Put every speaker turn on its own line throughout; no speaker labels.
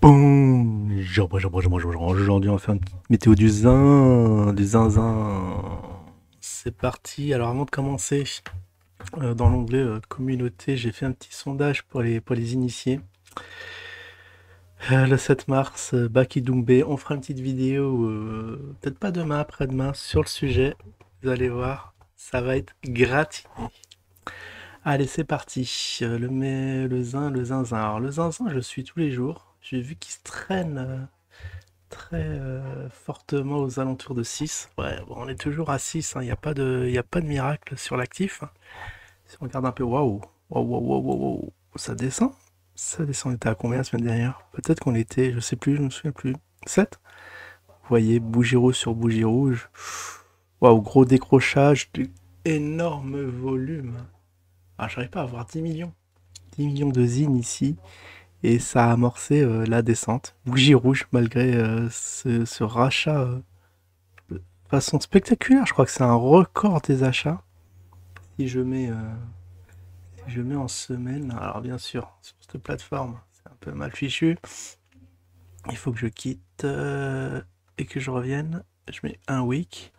Bonjour. Aujourd'hui, on va faire une petite météo du zinzin. C'est parti. Alors, avant de commencer, dans l'onglet communauté, j'ai fait un petit sondage pour les initiés. Le 7 mars, Baki Doumbé, on fera une petite vidéo, peut-être pas demain, après-demain, sur le sujet. Vous allez voir, ça va être gratiné. Allez, c'est parti. Le zinzin. Alors, le zinzin, je suis tous les jours. J'ai vu qu'il se traîne très fortement aux alentours de 6. Ouais, bon, on est toujours à 6, il n'y a pas y a pas de miracle sur l'actif, hein. Si on regarde un peu, waouh, ça descend. Ça descend, on était à combien la semaine dernière? Peut-être qu'on était, je sais plus, je me souviens plus. 7. Vous voyez, bougie rouge sur bougie rouge. Waouh, gros décrochage, énorme volume. Ah, j'arrive pas à avoir 10 millions. 10 millions de zine ici. Et ça a amorcé la descente. Bougie rouge, malgré ce rachat de façon spectaculaire. Je crois que c'est un record des achats. Si je mets, si je mets en semaine, alors bien sûr, sur cette plateforme, c'est un peu mal fichu. Il faut que je quitte et que je revienne. Je mets un week.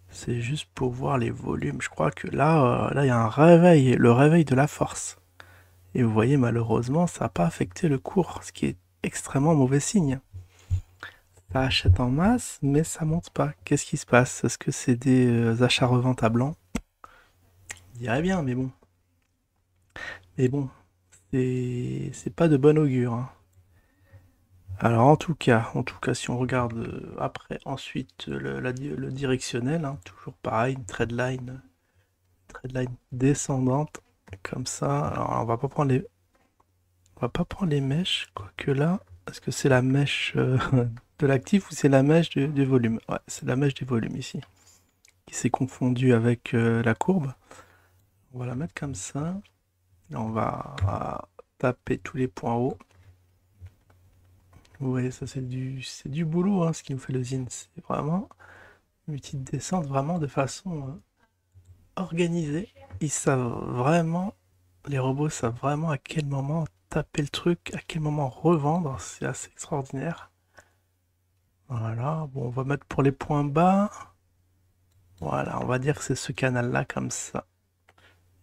C'est juste pour voir les volumes. Je crois que là, il y a un réveil, le réveil de la force. Et vous voyez, malheureusement, ça n'a pas affecté le cours, ce qui est extrêmement mauvais signe. Ça achète en masse, mais ça monte pas. Qu'est-ce qui se passe? Est-ce que c'est des achats-reventes à blanc? Je dirais bien, mais bon. Mais bon, c'est pas de bon augure, hein. Alors en tout cas, si on regarde après, ensuite le directionnel, hein, toujours pareil, une trendline descendante, comme ça. Alors on va pas prendre les mèches, quoique là, est-ce que c'est la mèche de l'actif ou c'est la mèche du volume? Ouais, c'est la mèche du volume ici, qui s'est confondue avec la courbe. On va la mettre comme ça. Et on va taper tous les points hauts. Vous voyez, ça c'est du boulot, hein, ce qui nous fait le zine. C'est vraiment une petite descente, vraiment de façon organisée. Ils savent vraiment, les robots savent vraiment à quel moment taper le truc, à quel moment revendre. C'est assez extraordinaire. Voilà, bon, on va mettre pour les points bas. Voilà, on va dire que c'est ce canal-là comme ça.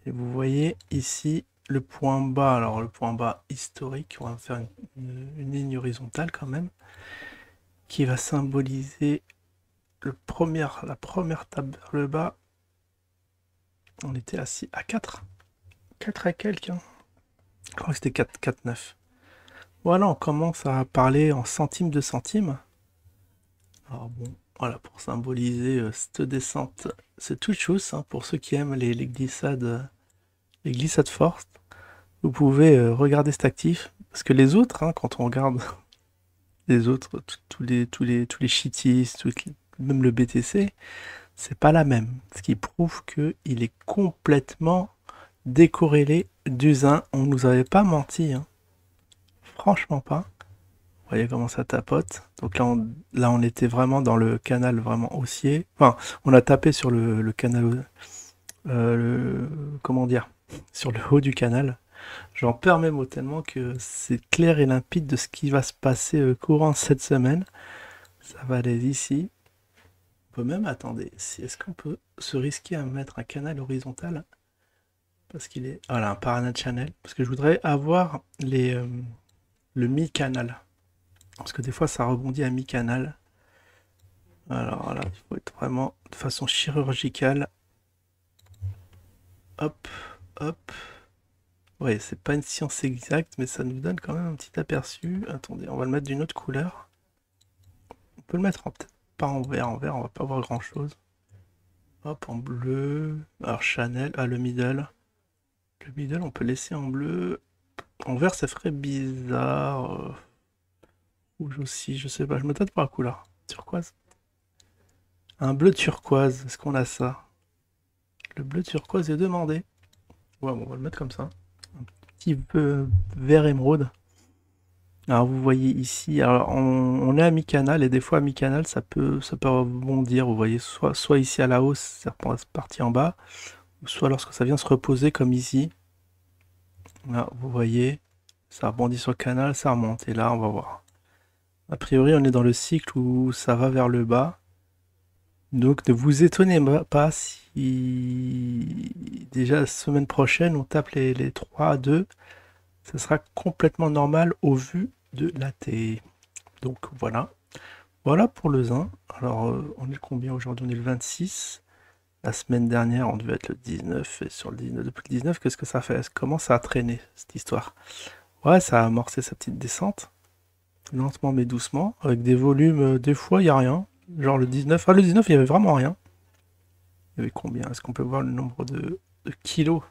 Et vous voyez ici le point bas. Alors le point bas historique, on va faire une ligne horizontale quand même, qui va symboliser la première table vers le bas. On était assis à 4. 4 à quelques, hein. Je crois que c'était 4,9. Voilà, on commence à parler en centimes de centimes. Alors bon, voilà, pour symboliser cette descente, c'est toute chose, hein, pour ceux qui aiment les glissades fortes. Vous pouvez regarder cet actif, parce que les autres, hein, quand on regarde les autres, tous les shitis, même le BTC, c'est pas la même. Ce qui prouve qu'il est complètement décorrélé du zin. On nous avait pas menti, hein. Franchement pas. Vous voyez comment ça tapote. Donc là, on était vraiment dans le canal vraiment haussier. Enfin, on a tapé sur le canal, comment dire, sur le haut du canal. J'en perds mes mots tellement que c'est clair et limpide de ce qui va se passer courant cette semaine. Ça va aller ici. On peut même, attendez, est-ce qu'on peut se risquer à mettre un canal horizontal? Parce qu'il est, voilà, un parallel channel. Parce que je voudrais avoir le mi-canal. Parce que des fois, ça rebondit à mi-canal. Alors là, il faut être vraiment de façon chirurgicale. Hop, hop. Ouais, c'est pas une science exacte, mais ça nous donne quand même un petit aperçu. Attendez, on va le mettre d'une autre couleur. On peut le mettre peut-être pas en vert, on va pas voir grand chose. Hop, en bleu. Alors Chanel, ah le middle. Le middle, on peut laisser en bleu. En vert, ça ferait bizarre. Rouge aussi, je sais pas, je me tâte pour la couleur. Turquoise. Un bleu turquoise, est-ce qu'on a ça? Le bleu turquoise est demandé. Ouais, bon, on va le mettre comme ça. Un petit peu vert émeraude. Alors vous voyez ici, alors on est à mi-canal et des fois à mi-canal ça peut rebondir, vous voyez, soit ici à la hausse, c'est parti en bas, ou soit lorsque ça vient se reposer comme ici. Là, vous voyez, Ça rebondit sur le canal, ça remonte. Et là, on va voir. A priori, on est dans le cycle où ça va vers le bas. Donc ne vous étonnez pas si déjà la semaine prochaine on tape les 3 à 2. Ça sera complètement normal au vu de la T. Donc voilà. Voilà pour le zin. Alors on est combien aujourd'hui? On est le 26. La semaine dernière on devait être le 19. Et sur le 19, depuis le 19, qu'est-ce que ça fait? Comment ça a traîné cette histoire? Ouais, ça a amorcé sa petite descente. Lentement mais doucement. Avec des volumes, des fois il n'y a rien. Genre le 19. Ah, le 19 il n'y avait vraiment rien. Il y avait combien? Est-ce qu'on peut voir le nombre de kilos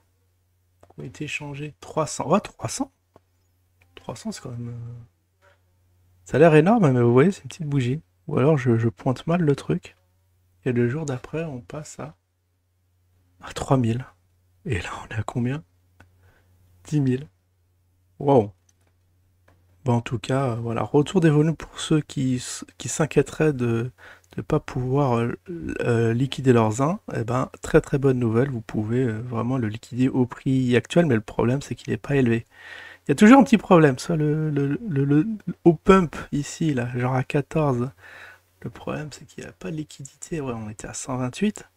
qui ont été échangés? 300. Ouais, 300. 300, c'est quand même... Ça a l'air énorme, mais vous voyez, c'est une petite bougie. Ou alors je pointe mal le truc. Et le jour d'après, on passe à 3000. Et là, on est à combien? 10 000. Wow. Bon, en tout cas, voilà, retour des volumes pour ceux qui s'inquiéteraient de ne pas pouvoir liquider leurs zins. Eh ben, très très bonne nouvelle, vous pouvez vraiment le liquider au prix actuel, mais le problème c'est qu'il n'est pas élevé. Il y a toujours un petit problème, soit au pump ici, là, genre à 14. Le problème c'est qu'il n'y a pas de liquidité. Ouais, on était à 128.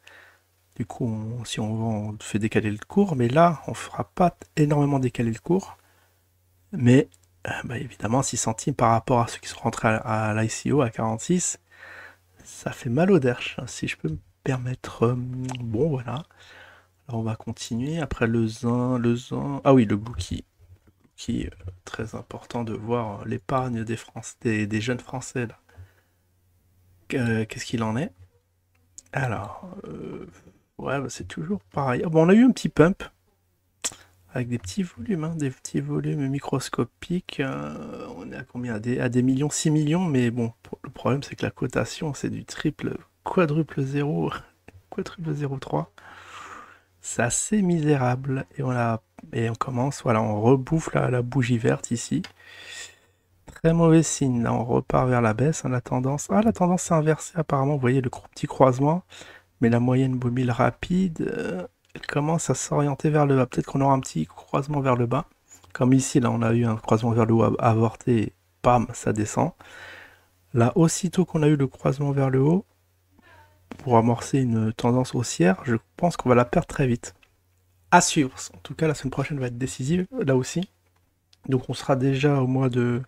Du coup, si on vend, on fait décaler le cours, mais là, on fera pas énormément décaler le cours. Mais bah, évidemment, 6 centimes par rapport à ceux qui sont rentrés à l'ICO à 46, ça fait mal au derche, hein, si je peux me permettre. Bon, voilà. Alors, on va continuer. Après le zin. Ah oui, le Bookie. Qui très important de voir l'épargne des jeunes Français là. Qu'est-ce qu'il en est? Alors, ouais, bah, c'est toujours pareil. Ah, bon, on a eu un petit pump avec des petits volumes, hein, des petits volumes microscopiques. On est à combien? À des millions, 6 millions, mais bon, le problème c'est que la cotation c'est du triple, quadruple 0, quadruple 0,3. C'est assez misérable. Et on commence, voilà, on rebouffe la bougie verte ici. Très mauvais signe, là on repart vers la baisse, hein, la tendance s'est inversée apparemment, vous voyez le petit croisement, mais la moyenne mobile rapide, elle commence à s'orienter vers le bas. Peut-être qu'on aura un petit croisement vers le bas, comme ici, là on a eu un croisement vers le haut avorté, et bam, ça descend. Là, aussitôt qu'on a eu le croisement vers le haut, pour amorcer une tendance haussière, je pense qu'on va la perdre très vite. À suivre, en tout cas la semaine prochaine va être décisive, là aussi. Donc on sera déjà au mois de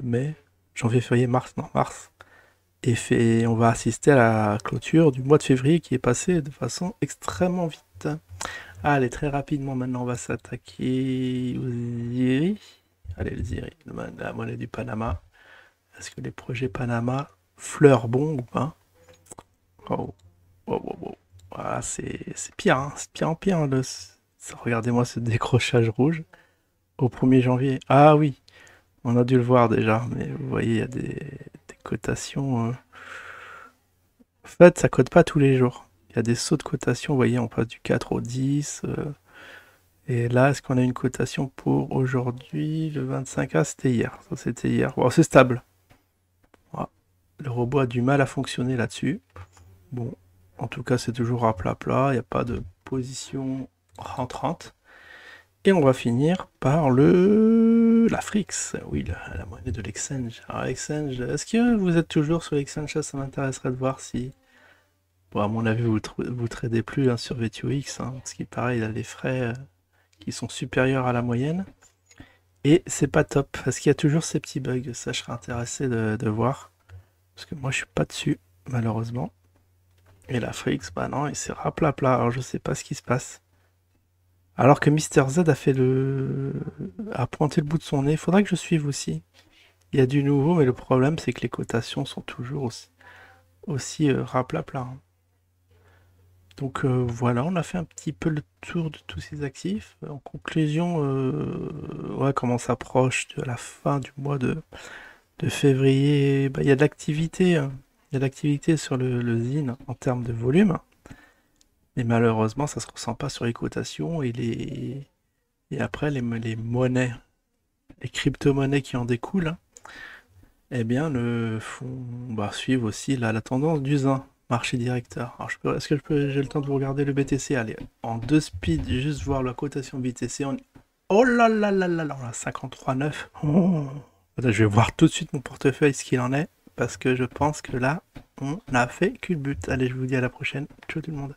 mai, janvier, février, mars, non, mars. Et on va assister à la clôture du mois de février qui est passé de façon extrêmement vite. Allez, très rapidement, maintenant on va s'attaquer aux ZIRI. Allez, le ZIRI, la monnaie du Panama. Est-ce que les projets Panama fleurent bon ou pas? Oh, oh, oh, oh. Voilà, c'est pire, hein. C'est pire en pire, hein, regardez-moi ce décrochage rouge au 1er janvier. Ah oui, on a dû le voir déjà, mais vous voyez, il y a des cotations. En fait, ça cote pas tous les jours. Il y a des sauts de cotation, vous voyez, on passe du 4 au 10. Et là, est-ce qu'on a une cotation pour aujourd'hui, le 25? Ah, c'était hier. Ça, c'était hier. Bon, c'est stable. Voilà. Le robot a du mal à fonctionner là-dessus. Bon, en tout cas, c'est toujours à plat plat. Il n'y a pas de position rentrante. Et on va finir par la Frix, oui, la monnaie de l'exchange. Alors, l'exchange, est-ce que vous êtes toujours sur l'exchange? Ça m'intéresserait de voir si... Bon, à mon avis, vous tradez plus hein, sur V2X, hein, parce qu'il paraît, il a des frais qui sont supérieurs à la moyenne. Et c'est pas top, parce qu'il y a toujours ces petits bugs. Ça, je serais intéressé de voir. Parce que moi, je suis pas dessus, malheureusement. Et la Frix, bah non, il s'est raplapla. Alors, je sais pas ce qui se passe. Alors que Mister Z a pointé le bout de son nez. Faudrait que je suive aussi. Il y a du nouveau, mais le problème, c'est que les cotations sont toujours aussi raplapla, hein. Donc voilà, on a fait un petit peu le tour de tous ces actifs. En conclusion, ouais, comme on s'approche de la fin du mois de février, bah, il y a de l'activité, hein. Il y a de l'activité sur le ZIN en termes de volume. Mais malheureusement, ça se ressent pas sur les cotations et après les monnaies, les crypto-monnaies qui en découlent, hein, eh bien, suivre aussi la tendance du ZIN, marché directeur. Alors, j'ai le temps de vous regarder le BTC? Allez, en deux speed, juste voir la cotation BTC. Oh là là là là là, on a 53,9. Oh. Là, je vais voir tout de suite mon portefeuille, ce qu'il en est, parce que je pense que là, on a fait culbute. Allez, je vous dis à la prochaine. Ciao tout le monde.